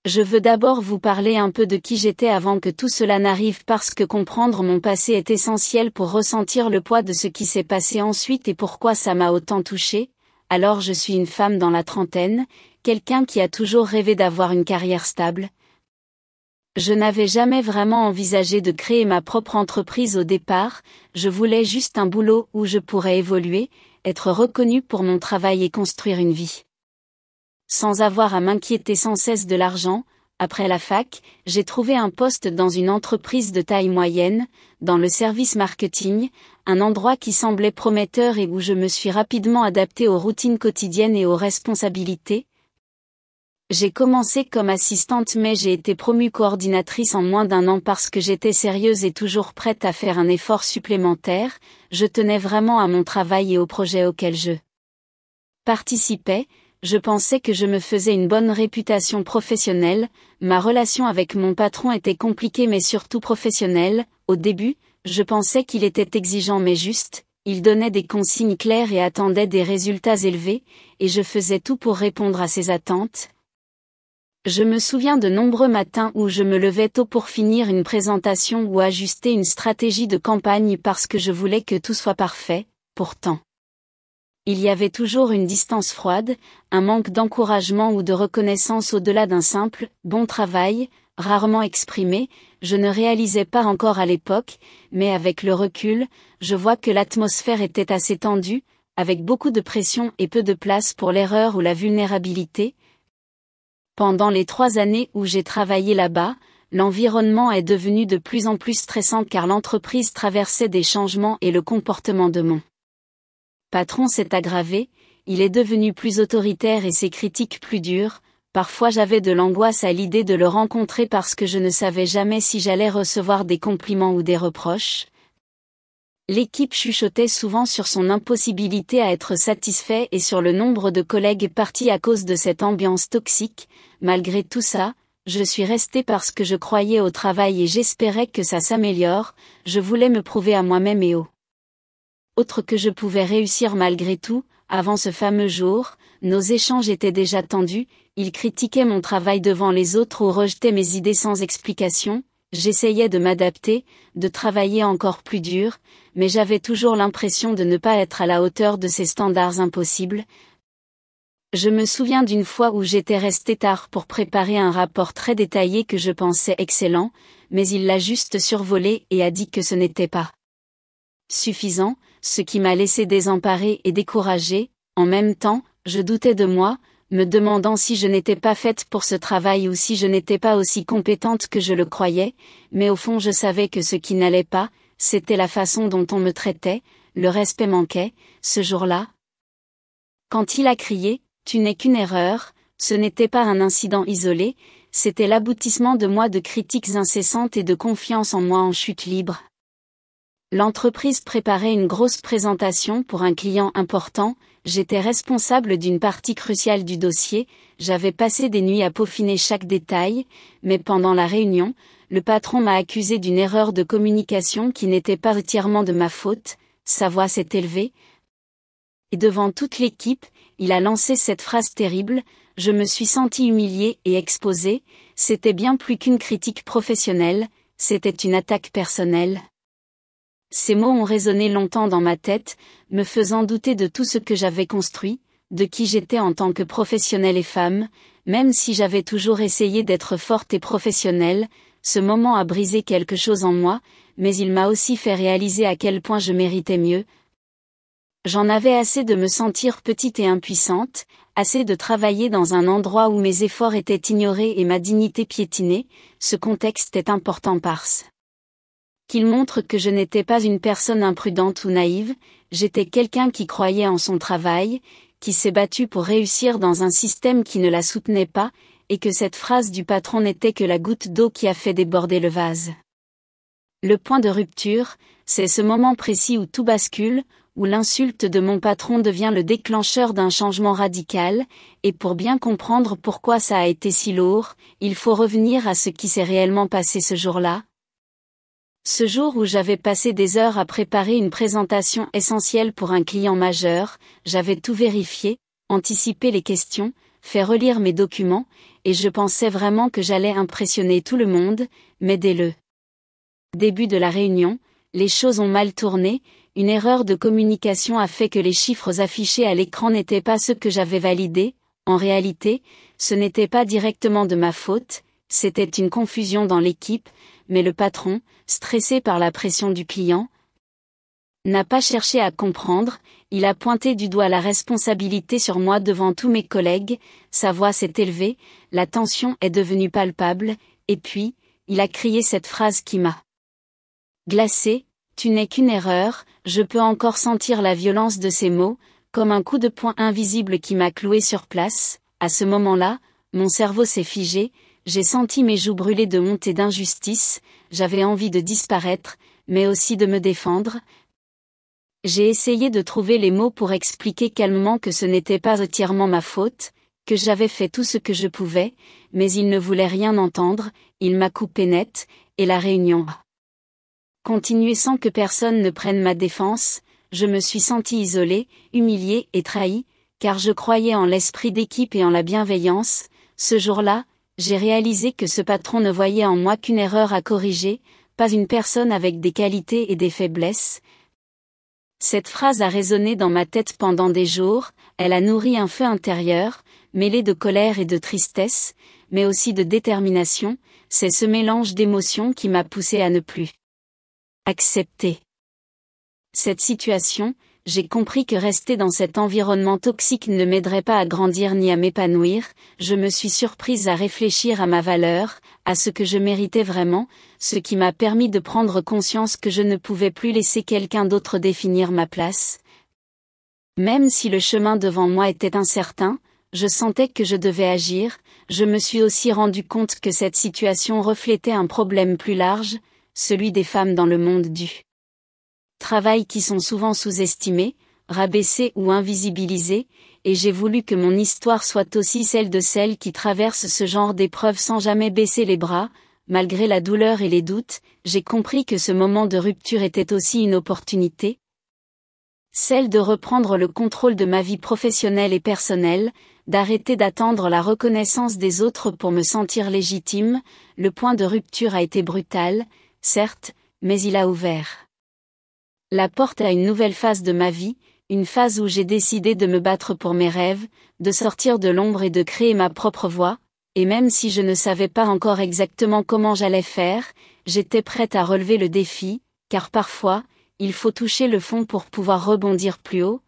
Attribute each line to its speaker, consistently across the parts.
Speaker 1: Je veux d'abord vous parler un peu de qui j'étais avant que tout cela n'arrive parce que comprendre mon passé est essentiel pour ressentir le poids de ce qui s'est passé ensuite et pourquoi ça m'a autant touchée. Alors je suis une femme dans la trentaine, quelqu'un qui a toujours rêvé d'avoir une carrière stable. Je n'avais jamais vraiment envisagé de créer ma propre entreprise au départ, je voulais juste un boulot où je pourrais évoluer, être reconnue pour mon travail et construire une vie. Sans avoir à m'inquiéter sans cesse de l'argent, après la fac, j'ai trouvé un poste dans une entreprise de taille moyenne, dans le service marketing, un endroit qui semblait prometteur et où je me suis rapidement adaptée aux routines quotidiennes et aux responsabilités. J'ai commencé comme assistante mais j'ai été promue coordinatrice en moins d'1 an parce que j'étais sérieuse et toujours prête à faire un effort supplémentaire, je tenais vraiment à mon travail et au projet auquel je participais. Je pensais que je me faisais une bonne réputation professionnelle, ma relation avec mon patron était compliquée mais surtout professionnelle. Au début, je pensais qu'il était exigeant mais juste, il donnait des consignes claires et attendait des résultats élevés, et je faisais tout pour répondre à ses attentes. Je me souviens de nombreux matins où je me levais tôt pour finir une présentation ou ajuster une stratégie de campagne parce que je voulais que tout soit parfait. Pourtant, il y avait toujours une distance froide, un manque d'encouragement ou de reconnaissance au-delà d'un simple « bon travail », rarement exprimé, je ne réalisais pas encore à l'époque, mais avec le recul, je vois que l'atmosphère était assez tendue, avec beaucoup de pression et peu de place pour l'erreur ou la vulnérabilité. Pendant les 3 années où j'ai travaillé là-bas, l'environnement est devenu de plus en plus stressant car l'entreprise traversait des changements et le comportement de mon patron s'est aggravé, il est devenu plus autoritaire et ses critiques plus dures, parfois j'avais de l'angoisse à l'idée de le rencontrer parce que je ne savais jamais si j'allais recevoir des compliments ou des reproches. L'équipe chuchotait souvent sur son impossibilité à être satisfait et sur le nombre de collègues partis à cause de cette ambiance toxique. Malgré tout ça, je suis restée parce que je croyais au travail et j'espérais que ça s'améliore, je voulais me prouver à moi-même et aux autres que je pouvais réussir malgré tout. Avant ce fameux jour, nos échanges étaient déjà tendus, il critiquait mon travail devant les autres ou rejetait mes idées sans explication. J'essayais de m'adapter, de travailler encore plus dur, mais j'avais toujours l'impression de ne pas être à la hauteur de ces standards impossibles. Je me souviens d'une fois où j'étais restée tard pour préparer un rapport très détaillé que je pensais excellent, mais il l'a juste survolé et a dit que ce n'était pas suffisant, ce qui m'a laissé désemparée et découragée. En même temps, je doutais de moi, me demandant si je n'étais pas faite pour ce travail ou si je n'étais pas aussi compétente que je le croyais, mais au fond je savais que ce qui n'allait pas, c'était la façon dont on me traitait, le respect manquait. Ce jour-là, quand il a crié « Tu n'es qu'une erreur », ce n'était pas un incident isolé, c'était l'aboutissement de mois de critiques incessantes et de confiance en moi en chute libre. L'entreprise préparait une grosse présentation pour un client important, j'étais responsable d'une partie cruciale du dossier, j'avais passé des nuits à peaufiner chaque détail, mais pendant la réunion, le patron m'a accusé d'une erreur de communication qui n'était pas entièrement de ma faute, sa voix s'est élevée. Et devant toute l'équipe, il a lancé cette phrase terrible, je me suis sentie humiliée et exposée, c'était bien plus qu'une critique professionnelle, c'était une attaque personnelle. Ces mots ont résonné longtemps dans ma tête, me faisant douter de tout ce que j'avais construit, de qui j'étais en tant que professionnelle et femme, même si j'avais toujours essayé d'être forte et professionnelle, ce moment a brisé quelque chose en moi, mais il m'a aussi fait réaliser à quel point je méritais mieux. J'en avais assez de me sentir petite et impuissante, assez de travailler dans un endroit où mes efforts étaient ignorés et ma dignité piétinée. Ce contexte est important parce qu'il montre que je n'étais pas une personne imprudente ou naïve, j'étais quelqu'un qui croyait en son travail, qui s'est battu pour réussir dans un système qui ne la soutenait pas, et que cette phrase du patron n'était que la goutte d'eau qui a fait déborder le vase. Le point de rupture, c'est ce moment précis où tout bascule, où l'insulte de mon patron devient le déclencheur d'un changement radical, et pour bien comprendre pourquoi ça a été si lourd, il faut revenir à ce qui s'est réellement passé ce jour-là. Ce jour où j'avais passé des heures à préparer une présentation essentielle pour un client majeur, j'avais tout vérifié, anticipé les questions, fait relire mes documents, et je pensais vraiment que j'allais impressionner tout le monde, mais dès le début de la réunion, les choses ont mal tourné, une erreur de communication a fait que les chiffres affichés à l'écran n'étaient pas ceux que j'avais validés. En réalité, ce n'était pas directement de ma faute, c'était une confusion dans l'équipe, mais le patron, stressé par la pression du client, n'a pas cherché à comprendre, il a pointé du doigt la responsabilité sur moi devant tous mes collègues, sa voix s'est élevée, la tension est devenue palpable, et puis, il a crié cette phrase qui m'a glacée, « Tu n'es qu'une erreur », je peux encore sentir la violence de ces mots, comme un coup de poing invisible qui m'a cloué sur place. À ce moment-là, mon cerveau s'est figé, j'ai senti mes joues brûler de honte et d'injustice, j'avais envie de disparaître, mais aussi de me défendre. J'ai essayé de trouver les mots pour expliquer calmement que ce n'était pas entièrement ma faute, que j'avais fait tout ce que je pouvais, mais il ne voulait rien entendre, il m'a coupé net, et la réunion a continué sans que personne ne prenne ma défense. Je me suis senti isolé, humilié et trahi, car je croyais en l'esprit d'équipe et en la bienveillance. Ce jour-là, j'ai réalisé que ce patron ne voyait en moi qu'une erreur à corriger, pas une personne avec des qualités et des faiblesses. Cette phrase a résonné dans ma tête pendant des jours, elle a nourri un feu intérieur, mêlé de colère et de tristesse, mais aussi de détermination. C'est ce mélange d'émotions qui m'a poussé à ne plus accepter cette situation. J'ai compris que rester dans cet environnement toxique ne m'aiderait pas à grandir ni à m'épanouir. Je me suis surprise à réfléchir à ma valeur, à ce que je méritais vraiment, ce qui m'a permis de prendre conscience que je ne pouvais plus laisser quelqu'un d'autre définir ma place. Même si le chemin devant moi était incertain, je sentais que je devais agir. Je me suis aussi rendu compte que cette situation reflétait un problème plus large, celui des femmes dans le monde du travail qui sont souvent sous-estimées, rabaissées ou invisibilisées, et j'ai voulu que mon histoire soit aussi celle de celles qui traversent ce genre d'épreuves sans jamais baisser les bras. Malgré la douleur et les doutes, j'ai compris que ce moment de rupture était aussi une opportunité, celle de reprendre le contrôle de ma vie professionnelle et personnelle, d'arrêter d'attendre la reconnaissance des autres pour me sentir légitime. Le point de rupture a été brutal, certes, mais il a ouvert la porte à une nouvelle phase de ma vie, une phase où j'ai décidé de me battre pour mes rêves, de sortir de l'ombre et de créer ma propre voie, et même si je ne savais pas encore exactement comment j'allais faire, j'étais prête à relever le défi, car parfois, il faut toucher le fond pour pouvoir rebondir plus haut.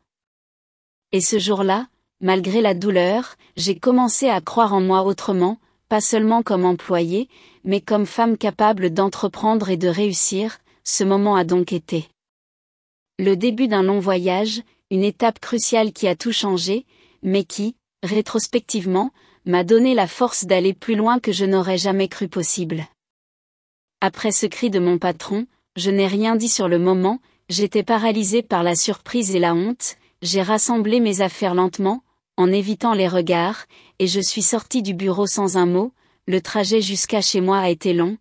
Speaker 1: Et ce jour-là, malgré la douleur, j'ai commencé à croire en moi autrement, pas seulement comme employée, mais comme femme capable d'entreprendre et de réussir. Ce moment a donc été le début d'un long voyage, une étape cruciale qui a tout changé, mais qui, rétrospectivement, m'a donné la force d'aller plus loin que je n'aurais jamais cru possible. Après ce cri de mon patron, je n'ai rien dit sur le moment, j'étais paralysée par la surprise et la honte, j'ai rassemblé mes affaires lentement, en évitant les regards, et je suis sortie du bureau sans un mot. Le trajet jusqu'à chez moi a été long.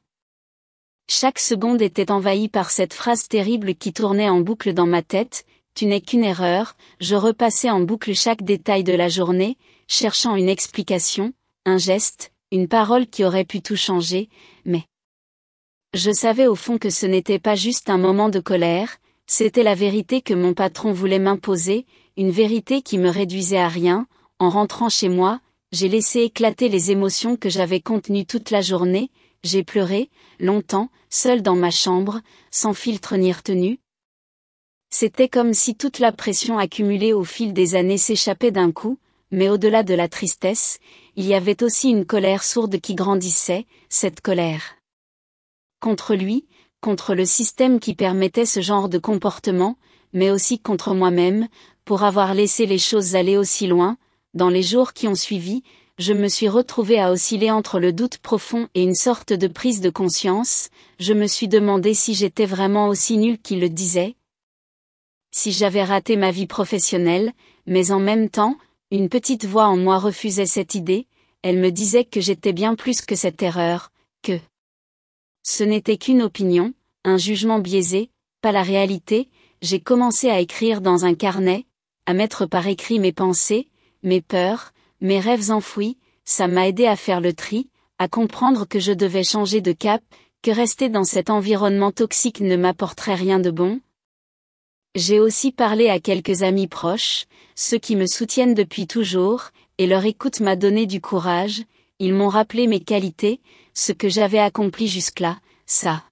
Speaker 1: Chaque seconde était envahie par cette phrase terrible qui tournait en boucle dans ma tête, « Tu n'es qu'une erreur », je repassais en boucle chaque détail de la journée, cherchant une explication, un geste, une parole qui aurait pu tout changer, mais je savais au fond que ce n'était pas juste un moment de colère, c'était la vérité que mon patron voulait m'imposer, une vérité qui me réduisait à rien. En rentrant chez moi, j'ai laissé éclater les émotions que j'avais contenues toute la journée. J'ai pleuré, longtemps, seule dans ma chambre, sans filtre ni retenue. C'était comme si toute la pression accumulée au fil des années s'échappait d'un coup, mais au-delà de la tristesse, il y avait aussi une colère sourde qui grandissait, cette colère contre lui, contre le système qui permettait ce genre de comportement, mais aussi contre moi-même, pour avoir laissé les choses aller aussi loin. Dans les jours qui ont suivi, je me suis retrouvée à osciller entre le doute profond et une sorte de prise de conscience. Je me suis demandé si j'étais vraiment aussi nulle qu'il le disait, si j'avais raté ma vie professionnelle, mais en même temps, une petite voix en moi refusait cette idée. Elle me disait que j'étais bien plus que cette erreur, que ce n'était qu'une opinion, un jugement biaisé, pas la réalité. J'ai commencé à écrire dans un carnet, à mettre par écrit mes pensées, mes peurs, mes rêves enfouis. ça m'a aidé à faire le tri, à comprendre que je devais changer de cap, que rester dans cet environnement toxique ne m'apporterait rien de bon. J'ai aussi parlé à quelques amis proches, ceux qui me soutiennent depuis toujours, et leur écoute m'a donné du courage, ils m'ont rappelé mes qualités, ce que j'avais accompli jusque-là, ça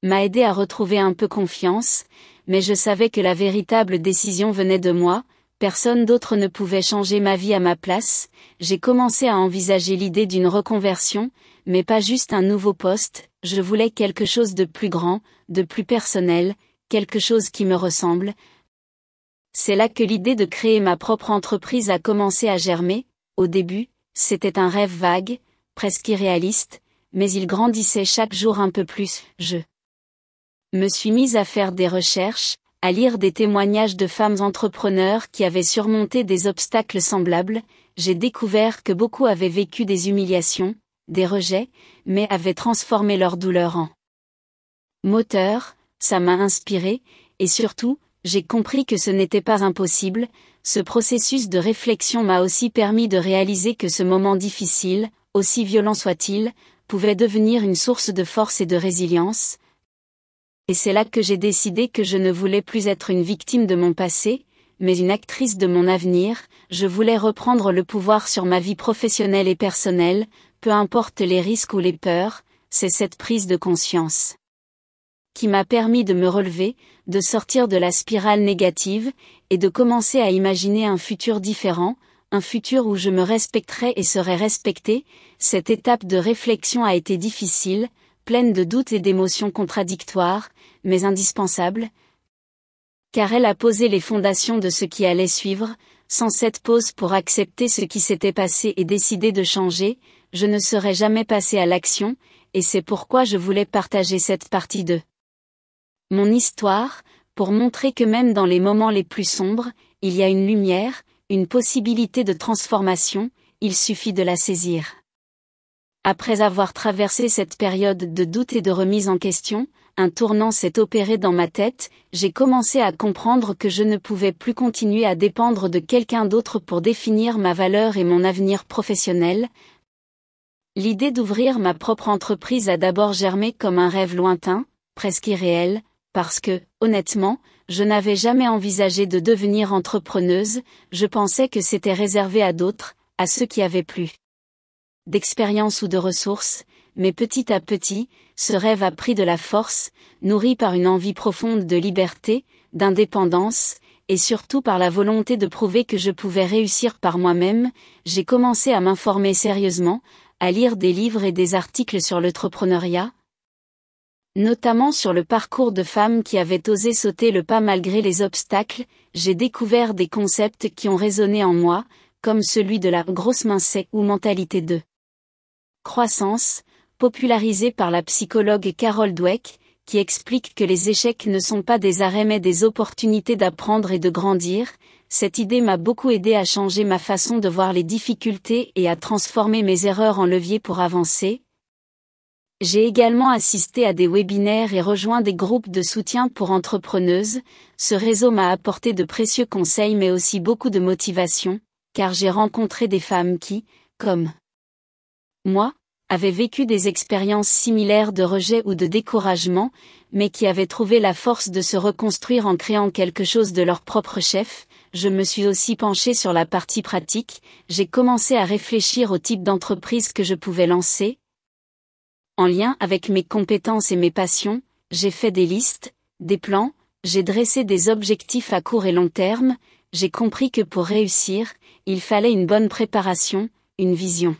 Speaker 1: m'a aidé à retrouver un peu confiance, mais je savais que la véritable décision venait de moi, personne d'autre ne pouvait changer ma vie à ma place, j'ai commencé à envisager l'idée d'une reconversion, mais pas juste un nouveau poste, je voulais quelque chose de plus grand, de plus personnel, quelque chose qui me ressemble. C'est là que l'idée de créer ma propre entreprise a commencé à germer. Au début, c'était un rêve vague, presque irréaliste, mais il grandissait chaque jour un peu plus. Je me suis mise à faire des recherches, à lire des témoignages de femmes entrepreneurs qui avaient surmonté des obstacles semblables. J'ai découvert que beaucoup avaient vécu des humiliations, des rejets, mais avaient transformé leur douleur en moteur. Ça m'a inspiré, et surtout, j'ai compris que ce n'était pas impossible. Ce processus de réflexion m'a aussi permis de réaliser que ce moment difficile, aussi violent soit-il, pouvait devenir une source de force et de résilience. Et c'est là que j'ai décidé que je ne voulais plus être une victime de mon passé, mais une actrice de mon avenir. Je voulais reprendre le pouvoir sur ma vie professionnelle et personnelle, peu importe les risques ou les peurs. C'est cette prise de conscience qui m'a permis de me relever, de sortir de la spirale négative, et de commencer à imaginer un futur différent, un futur où je me respecterais et serais respectée. Cette étape de réflexion a été difficile, pleine de doutes et d'émotions contradictoires, mais indispensable, car elle a posé les fondations de ce qui allait suivre. Sans cette pause pour accepter ce qui s'était passé et décider de changer, je ne serais jamais passée à l'action, et c'est pourquoi je voulais partager cette partie de mon histoire, pour montrer que même dans les moments les plus sombres, il y a une lumière, une possibilité de transformation, il suffit de la saisir. Après avoir traversé cette période de doute et de remise en question, un tournant s'est opéré dans ma tête, j'ai commencé à comprendre que je ne pouvais plus continuer à dépendre de quelqu'un d'autre pour définir ma valeur et mon avenir professionnel. L'idée d'ouvrir ma propre entreprise a d'abord germé comme un rêve lointain, presque irréel, parce que, honnêtement, je n'avais jamais envisagé de devenir entrepreneuse. Je pensais que c'était réservé à d'autres, à ceux qui avaient plus d'expérience ou de ressources, mais petit à petit, ce rêve a pris de la force, nourri par une envie profonde de liberté, d'indépendance, et surtout par la volonté de prouver que je pouvais réussir par moi-même. J'ai commencé à m'informer sérieusement, à lire des livres et des articles sur l'entrepreneuriat, notamment sur le parcours de femmes qui avaient osé sauter le pas malgré les obstacles. J'ai découvert des concepts qui ont résonné en moi, comme celui de la grosse mindset ou mentalité de croissance, popularisé par la psychologue Carol Dweck, qui explique que les échecs ne sont pas des arrêts mais des opportunités d'apprendre et de grandir. Cette idée m'a beaucoup aidé à changer ma façon de voir les difficultés et à transformer mes erreurs en levier pour avancer. J'ai également assisté à des webinaires et rejoint des groupes de soutien pour entrepreneuses. Ce réseau m'a apporté de précieux conseils mais aussi beaucoup de motivation, car j'ai rencontré des femmes qui, comme moi, avaient vécu des expériences similaires de rejet ou de découragement, mais qui avaient trouvé la force de se reconstruire en créant quelque chose de leur propre chef. Je me suis aussi penchée sur la partie pratique, j'ai commencé à réfléchir au type d'entreprise que je pouvais lancer. En lien avec mes compétences et mes passions, j'ai fait des listes, des plans, j'ai dressé des objectifs à court et long terme. J'ai compris que pour réussir, il fallait une bonne préparation, une vision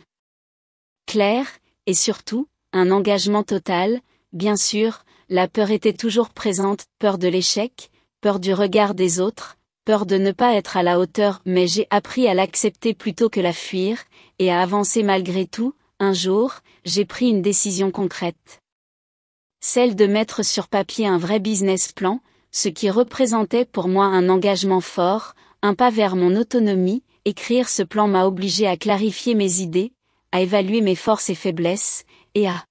Speaker 1: claire, et surtout, un engagement total. Bien sûr, la peur était toujours présente, peur de l'échec, peur du regard des autres, peur de ne pas être à la hauteur, mais j'ai appris à l'accepter plutôt que la fuir, et à avancer malgré tout. Un jour, j'ai pris une décision concrète. Celle de mettre sur papier un vrai business plan, ce qui représentait pour moi un engagement fort, un pas vers mon autonomie. Écrire ce plan m'a obligé à clarifier mes idées, à évaluer mes forces et faiblesses, et à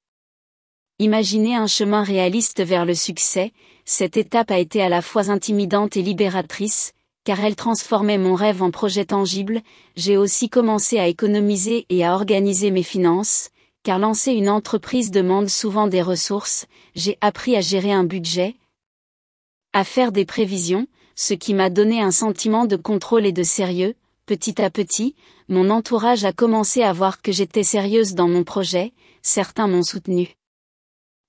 Speaker 1: imaginer un chemin réaliste vers le succès. Cette étape a été à la fois intimidante et libératrice, car elle transformait mon rêve en projet tangible. J'ai aussi commencé à économiser et à organiser mes finances, car lancer une entreprise demande souvent des ressources. J'ai appris à gérer un budget, à faire des prévisions, ce qui m'a donné un sentiment de contrôle et de sérieux. Petit à petit, mon entourage a commencé à voir que j'étais sérieuse dans mon projet, certains m'ont soutenue.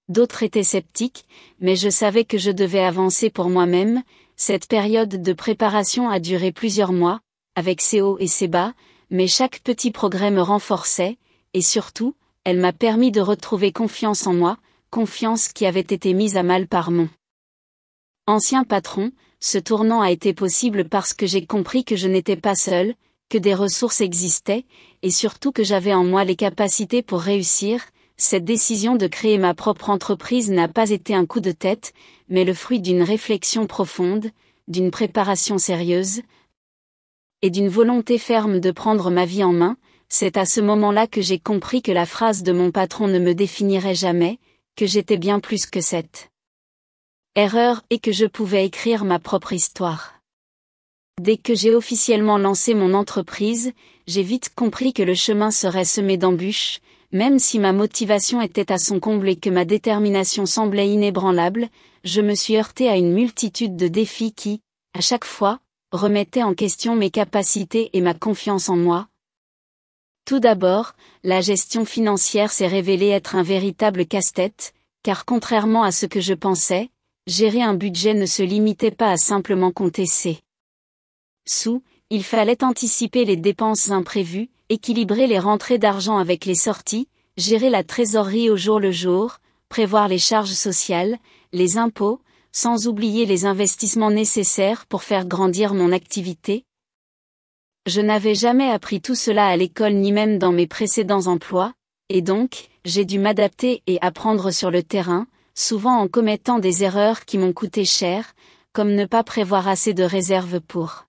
Speaker 1: D'autres étaient sceptiques, mais je savais que je devais avancer pour moi-même. Cette période de préparation a duré plusieurs mois, avec ses hauts et ses bas, mais chaque petit progrès me renforçait, et surtout, elle m'a permis de retrouver confiance en moi, confiance qui avait été mise à mal par mon ancien patron. Ce tournant a été possible parce que j'ai compris que je n'étais pas seule, que des ressources existaient, et surtout que j'avais en moi les capacités pour réussir. Cette décision de créer ma propre entreprise n'a pas été un coup de tête, mais le fruit d'une réflexion profonde, d'une préparation sérieuse, et d'une volonté ferme de prendre ma vie en main. C'est à ce moment-là que j'ai compris que la phrase de mon patron ne me définirait jamais, que j'étais bien plus que cette erreur et que je pouvais écrire ma propre histoire. Dès que j'ai officiellement lancé mon entreprise, j'ai vite compris que le chemin serait semé d'embûches. Même si ma motivation était à son comble et que ma détermination semblait inébranlable, je me suis heurté à une multitude de défis qui, à chaque fois, remettaient en question mes capacités et ma confiance en moi. Tout d'abord, la gestion financière s'est révélée être un véritable casse-tête, car contrairement à ce que je pensais, gérer un budget ne se limitait pas à simplement compter ses sous, il fallait anticiper les dépenses imprévues, équilibrer les rentrées d'argent avec les sorties, gérer la trésorerie au jour le jour, prévoir les charges sociales, les impôts, sans oublier les investissements nécessaires pour faire grandir mon activité. Je n'avais jamais appris tout cela à l'école ni même dans mes précédents emplois, et donc, j'ai dû m'adapter et apprendre sur le terrain, souvent en commettant des erreurs qui m'ont coûté cher, comme ne pas prévoir assez de réserves pour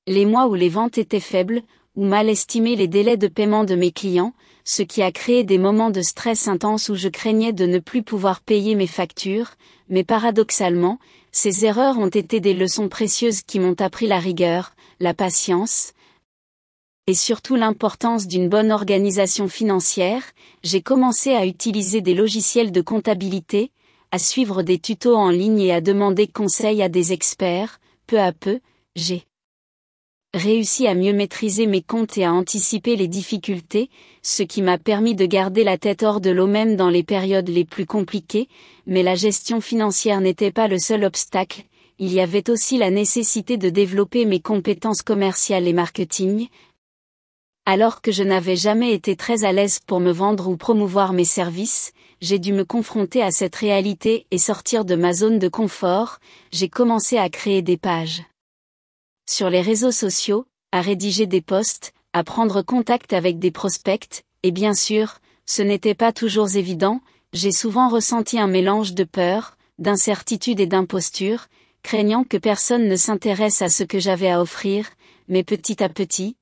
Speaker 1: les mois où les ventes étaient faibles, ou mal estimer les délais de paiement de mes clients, ce qui a créé des moments de stress intense où je craignais de ne plus pouvoir payer mes factures, mais paradoxalement, ces erreurs ont été des leçons précieuses qui m'ont appris la rigueur, la patience, et surtout l'importance d'une bonne organisation financière. J'ai commencé à utiliser des logiciels de comptabilité, à suivre des tutos en ligne et à demander conseil à des experts. Peu à peu, j'ai réussi à mieux maîtriser mes comptes et à anticiper les difficultés, ce qui m'a permis de garder la tête hors de l'eau même dans les périodes les plus compliquées. Mais la gestion financière n'était pas le seul obstacle, il y avait aussi la nécessité de développer mes compétences commerciales et marketing. Alors que je n'avais jamais été très à l'aise pour me vendre ou promouvoir mes services, j'ai dû me confronter à cette réalité et sortir de ma zone de confort. J'ai commencé à créer des pages sur les réseaux sociaux, à rédiger des posts, à prendre contact avec des prospects, et bien sûr, ce n'était pas toujours évident. J'ai souvent ressenti un mélange de peur, d'incertitude et d'imposture, craignant que personne ne s'intéresse à ce que j'avais à offrir, mais petit à petit,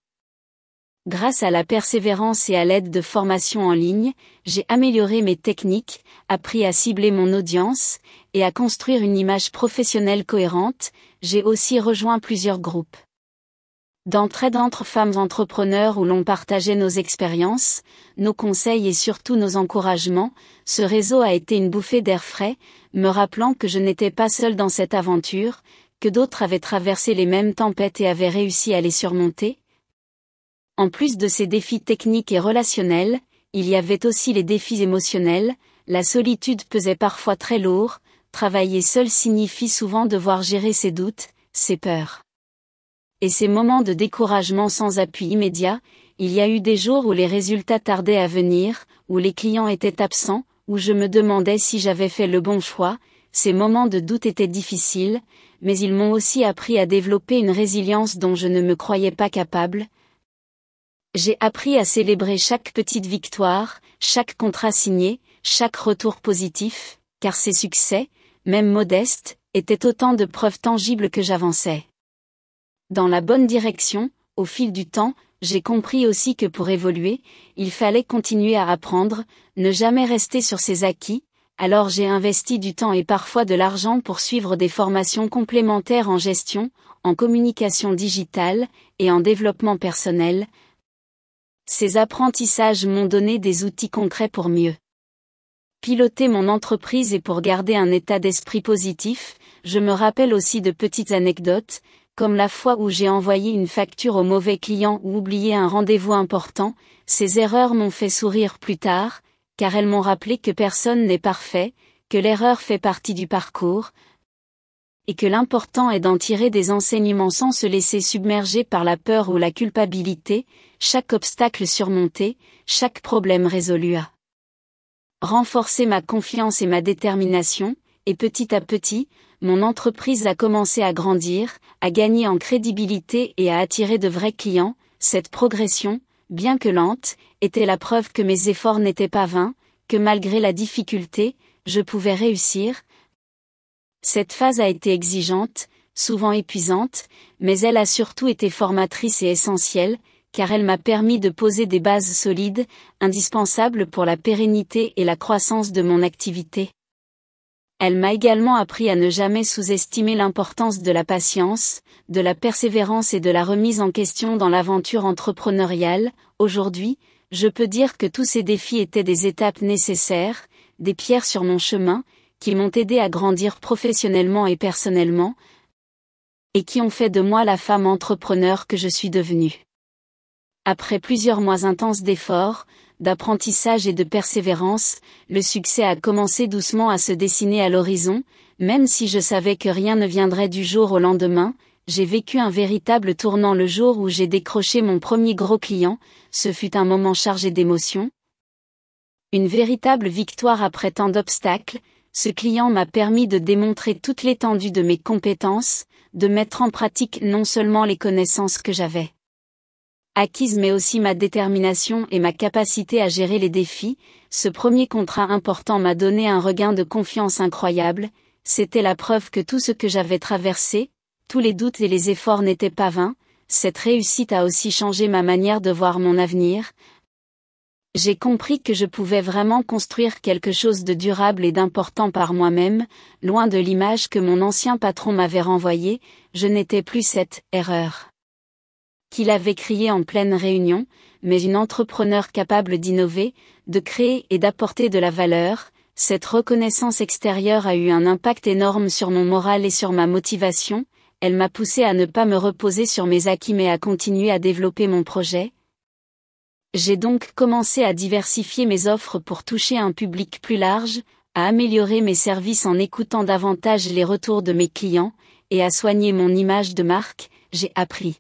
Speaker 1: grâce à la persévérance et à l'aide de formations en ligne, j'ai amélioré mes techniques, appris à cibler mon audience, et à construire une image professionnelle cohérente. J'ai aussi rejoint plusieurs groupes d'entraide entre femmes entrepreneurs où l'on partageait nos expériences, nos conseils et surtout nos encouragements. Ce réseau a été une bouffée d'air frais, me rappelant que je n'étais pas seule dans cette aventure, que d'autres avaient traversé les mêmes tempêtes et avaient réussi à les surmonter. En plus de ces défis techniques et relationnels, il y avait aussi les défis émotionnels. La solitude pesait parfois très lourd, travailler seul signifie souvent devoir gérer ses doutes, ses peurs et ces moments de découragement sans appui immédiat. Il y a eu des jours où les résultats tardaient à venir, où les clients étaient absents, où je me demandais si j'avais fait le bon choix. Ces moments de doute étaient difficiles, mais ils m'ont aussi appris à développer une résilience dont je ne me croyais pas capable. J'ai appris à célébrer chaque petite victoire, chaque contrat signé, chaque retour positif, car ces succès, même modestes, étaient autant de preuves tangibles que j'avançais dans la bonne direction. Au fil du temps, j'ai compris aussi que pour évoluer, il fallait continuer à apprendre, ne jamais rester sur ses acquis, alors j'ai investi du temps et parfois de l'argent pour suivre des formations complémentaires en gestion, en communication digitale, et en développement personnel. Ces apprentissages m'ont donné des outils concrets pour mieux piloter mon entreprise et pour garder un état d'esprit positif. Je me rappelle aussi de petites anecdotes, comme la fois où j'ai envoyé une facture au mauvais client ou oublié un rendez-vous important. Ces erreurs m'ont fait sourire plus tard, car elles m'ont rappelé que personne n'est parfait, que l'erreur fait partie du parcours, et que l'important est d'en tirer des enseignements sans se laisser submerger par la peur ou la culpabilité. Chaque obstacle surmonté, chaque problème résolu a renforcé ma confiance et ma détermination, et petit à petit, mon entreprise a commencé à grandir, à gagner en crédibilité et à attirer de vrais clients. Cette progression, bien que lente, était la preuve que mes efforts n'étaient pas vains, que malgré la difficulté, je pouvais réussir. Cette phase a été exigeante, souvent épuisante, mais elle a surtout été formatrice et essentielle, car elle m'a permis de poser des bases solides, indispensables pour la pérennité et la croissance de mon activité. Elle m'a également appris à ne jamais sous-estimer l'importance de la patience, de la persévérance et de la remise en question dans l'aventure entrepreneuriale. Aujourd'hui, je peux dire que tous ces défis étaient des étapes nécessaires, des pierres sur mon chemin, qui m'ont aidé à grandir professionnellement et personnellement, et qui ont fait de moi la femme entrepreneur que je suis devenue. Après plusieurs mois intenses d'efforts, d'apprentissage et de persévérance, le succès a commencé doucement à se dessiner à l'horizon. Même si je savais que rien ne viendrait du jour au lendemain, j'ai vécu un véritable tournant le jour où j'ai décroché mon premier gros client. Ce fut un moment chargé d'émotions. Une véritable victoire après tant d'obstacles. Ce client m'a permis de démontrer toute l'étendue de mes compétences, de mettre en pratique non seulement les connaissances que j'avais acquises mais aussi ma détermination et ma capacité à gérer les défis. Ce premier contrat important m'a donné un regain de confiance incroyable. C'était la preuve que tout ce que j'avais traversé, tous les doutes et les efforts n'étaient pas vains. Cette réussite a aussi changé ma manière de voir mon avenir. J'ai compris que je pouvais vraiment construire quelque chose de durable et d'important par moi-même, loin de l'image que mon ancien patron m'avait renvoyée. Je n'étais plus cette « erreur » qu'il avait criée en pleine réunion, mais une entrepreneur capable d'innover, de créer et d'apporter de la valeur. Cette reconnaissance extérieure a eu un impact énorme sur mon moral et sur ma motivation. Elle m'a poussé à ne pas me reposer sur mes acquis mais à continuer à développer mon projet. J'ai donc commencé à diversifier mes offres pour toucher un public plus large, à améliorer mes services en écoutant davantage les retours de mes clients, et à soigner mon image de marque. J'ai appris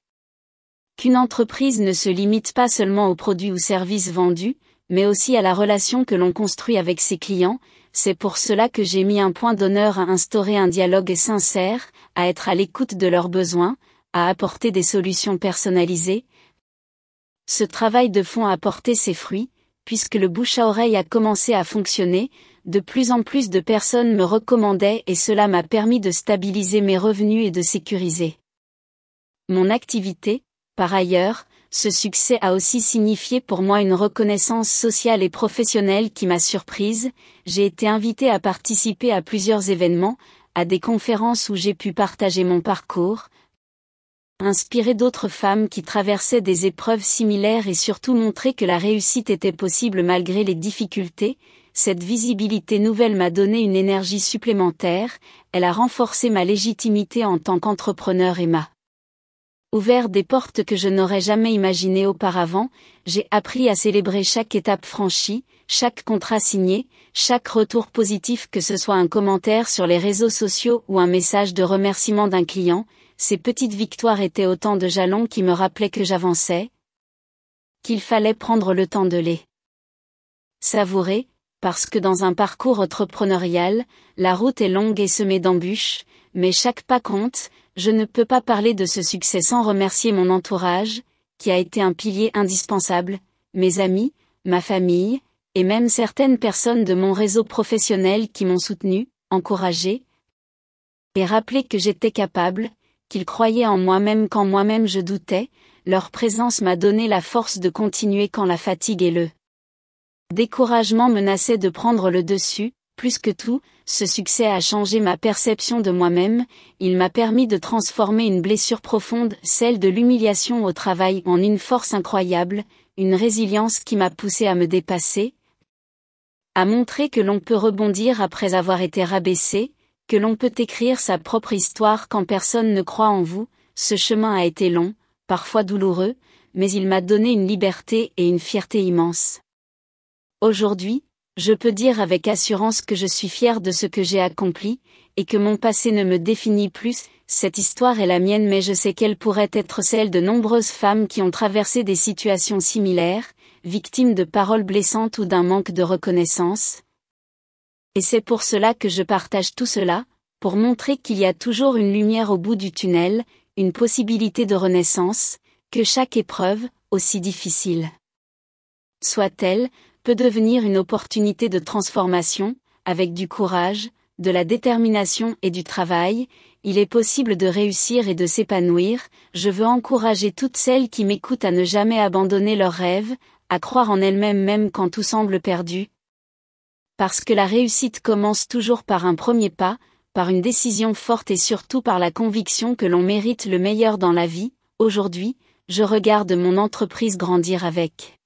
Speaker 1: qu'une entreprise ne se limite pas seulement aux produits ou services vendus, mais aussi à la relation que l'on construit avec ses clients. C'est pour cela que j'ai mis un point d'honneur à instaurer un dialogue sincère, à être à l'écoute de leurs besoins, à apporter des solutions personnalisées. Ce travail de fond a porté ses fruits, puisque le bouche à oreille a commencé à fonctionner. De plus en plus de personnes me recommandaient et cela m'a permis de stabiliser mes revenus et de sécuriser mon activité. Par ailleurs, ce succès a aussi signifié pour moi une reconnaissance sociale et professionnelle qui m'a surprise. J'ai été invitée à participer à plusieurs événements, à des conférences où j'ai pu partager mon parcours, inspirer d'autres femmes qui traversaient des épreuves similaires et surtout montrer que la réussite était possible malgré les difficultés. Cette visibilité nouvelle m'a donné une énergie supplémentaire, elle a renforcé ma légitimité en tant qu'entrepreneur et m'a ouvert des portes que je n'aurais jamais imaginées auparavant. J'ai appris à célébrer chaque étape franchie, chaque contrat signé, chaque retour positif, que ce soit un commentaire sur les réseaux sociaux ou un message de remerciement d'un client. Ces petites victoires étaient autant de jalons qui me rappelaient que j'avançais, qu'il fallait prendre le temps de les savourer, parce que dans un parcours entrepreneurial, la route est longue et semée d'embûches, mais chaque pas compte. Je ne peux pas parler de ce succès sans remercier mon entourage, qui a été un pilier indispensable, mes amis, ma famille, et même certaines personnes de mon réseau professionnel qui m'ont soutenu, encouragé, et rappelé que j'étais capable, qu'ils croyaient en moi même quand moi-même je doutais. Leur présence m'a donné la force de continuer quand la fatigue et le découragement menaçaient de prendre le dessus. plus que tout, ce succès a changé ma perception de moi-même, il m'a permis de transformer une blessure profonde, celle de l'humiliation au travail, en une force incroyable, une résilience qui m'a poussé à me dépasser, à montrer que l'on peut rebondir après avoir été rabaissé, que l'on peut écrire sa propre histoire quand personne ne croit en vous. Ce chemin a été long, parfois douloureux, mais il m'a donné une liberté et une fierté immenses. Aujourd'hui, je peux dire avec assurance que je suis fière de ce que j'ai accompli, et que mon passé ne me définit plus. Cette histoire est la mienne, mais je sais qu'elle pourrait être celle de nombreuses femmes qui ont traversé des situations similaires, victimes de paroles blessantes ou d'un manque de reconnaissance. Et c'est pour cela que je partage tout cela, pour montrer qu'il y a toujours une lumière au bout du tunnel, une possibilité de renaissance, que chaque épreuve, aussi difficile soit-elle, peut devenir une opportunité de transformation. Avec du courage, de la détermination et du travail, il est possible de réussir et de s'épanouir. Je veux encourager toutes celles qui m'écoutent à ne jamais abandonner leurs rêves, à croire en elles-mêmes même quand tout semble perdu. Parce que la réussite commence toujours par un premier pas, par une décision forte et surtout par la conviction que l'on mérite le meilleur dans la vie. Aujourd'hui, je regarde mon entreprise grandir avec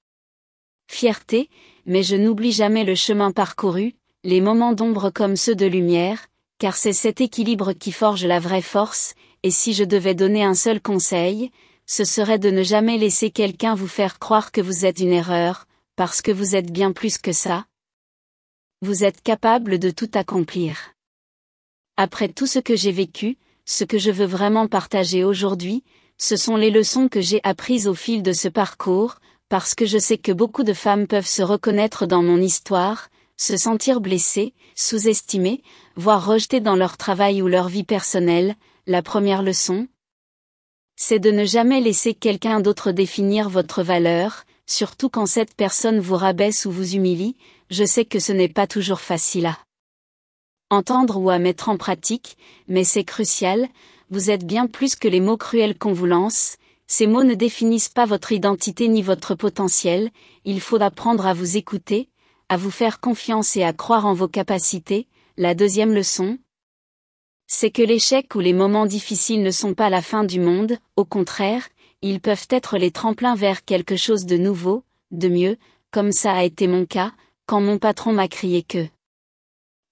Speaker 1: fierté, mais je n'oublie jamais le chemin parcouru, les moments d'ombre comme ceux de lumière, car c'est cet équilibre qui forge la vraie force, et si je devais donner un seul conseil, ce serait de ne jamais laisser quelqu'un vous faire croire que vous êtes une erreur, parce que vous êtes bien plus que ça. Vous êtes capable de tout accomplir. Après tout ce que j'ai vécu, ce que je veux vraiment partager aujourd'hui, ce sont les leçons que j'ai apprises au fil de ce parcours, parce que je sais que beaucoup de femmes peuvent se reconnaître dans mon histoire, se sentir blessées, sous-estimées, voire rejetées dans leur travail ou leur vie personnelle. La première leçon, c'est de ne jamais laisser quelqu'un d'autre définir votre valeur, surtout quand cette personne vous rabaisse ou vous humilie. Je sais que ce n'est pas toujours facile à entendre ou à mettre en pratique, mais c'est crucial. Vous êtes bien plus que les mots cruels qu'on vous lance. Ces mots ne définissent pas votre identité ni votre potentiel. Il faut apprendre à vous écouter, à vous faire confiance et à croire en vos capacités. La deuxième leçon, c'est que l'échec ou les moments difficiles ne sont pas la fin du monde, au contraire, ils peuvent être les tremplins vers quelque chose de nouveau, de mieux, comme ça a été mon cas, quand mon patron m'a crié que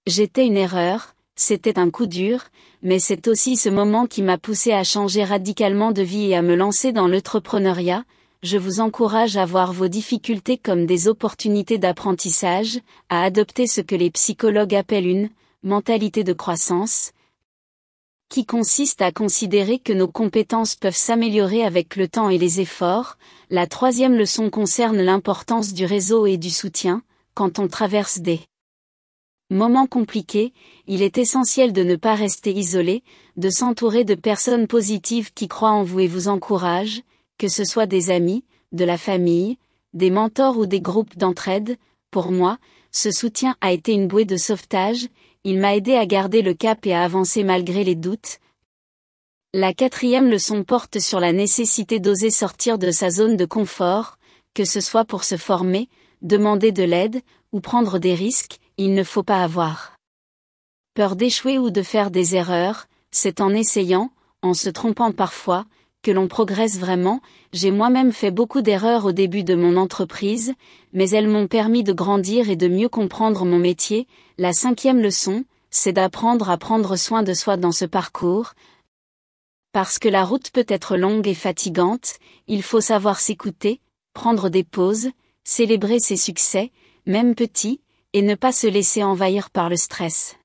Speaker 1: j'étais une erreur. C'était un coup dur, mais c'est aussi ce moment qui m'a poussé à changer radicalement de vie et à me lancer dans l'entrepreneuriat. Je vous encourage à voir vos difficultés comme des opportunités d'apprentissage, à adopter ce que les psychologues appellent une mentalité de croissance, qui consiste à considérer que nos compétences peuvent s'améliorer avec le temps et les efforts. La troisième leçon concerne l'importance du réseau et du soutien. Quand on traverse des moments compliqués, il est essentiel de ne pas rester isolé, de s'entourer de personnes positives qui croient en vous et vous encouragent, que ce soit des amis, de la famille, des mentors ou des groupes d'entraide. Pour moi, ce soutien a été une bouée de sauvetage, il m'a aidé à garder le cap et à avancer malgré les doutes. La quatrième leçon porte sur la nécessité d'oser sortir de sa zone de confort, que ce soit pour se former, demander de l'aide, ou prendre des risques. Il ne faut pas avoir peur d'échouer ou de faire des erreurs. C'est en essayant, en se trompant parfois, que l'on progresse vraiment. J'ai moi-même fait beaucoup d'erreurs au début de mon entreprise, mais elles m'ont permis de grandir et de mieux comprendre mon métier. La cinquième leçon, c'est d'apprendre à prendre soin de soi dans ce parcours. Parce que la route peut être longue et fatigante, il faut savoir s'écouter, prendre des pauses, célébrer ses succès, même petits, et ne pas se laisser envahir par le stress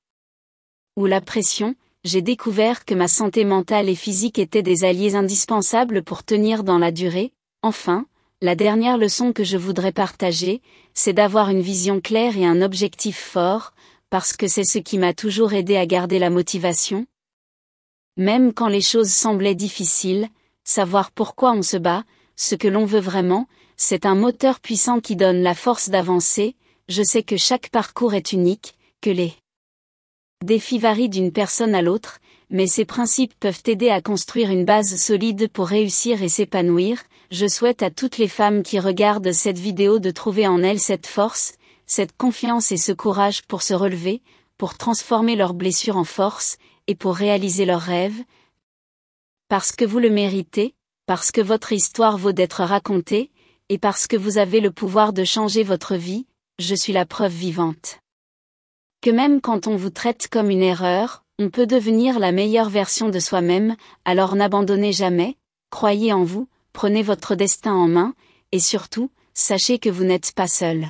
Speaker 1: ou la pression. J'ai découvert que ma santé mentale et physique étaient des alliés indispensables pour tenir dans la durée. Enfin, la dernière leçon que je voudrais partager, c'est d'avoir une vision claire et un objectif fort, parce que c'est ce qui m'a toujours aidé à garder la motivation. Même quand les choses semblaient difficiles, savoir pourquoi on se bat, ce que l'on veut vraiment, c'est un moteur puissant qui donne la force d'avancer. Je sais que chaque parcours est unique, que les défis varient d'une personne à l'autre, mais ces principes peuvent aider à construire une base solide pour réussir et s'épanouir. Je souhaite à toutes les femmes qui regardent cette vidéo de trouver en elles cette force, cette confiance et ce courage pour se relever, pour transformer leurs blessures en force, et pour réaliser leurs rêves. Parce que vous le méritez, parce que votre histoire vaut d'être racontée, et parce que vous avez le pouvoir de changer votre vie, je suis la preuve vivante. Que même quand on vous traite comme une erreur, on peut devenir la meilleure version de soi-même, alors n'abandonnez jamais, croyez en vous, prenez votre destin en main, et surtout, sachez que vous n'êtes pas seul.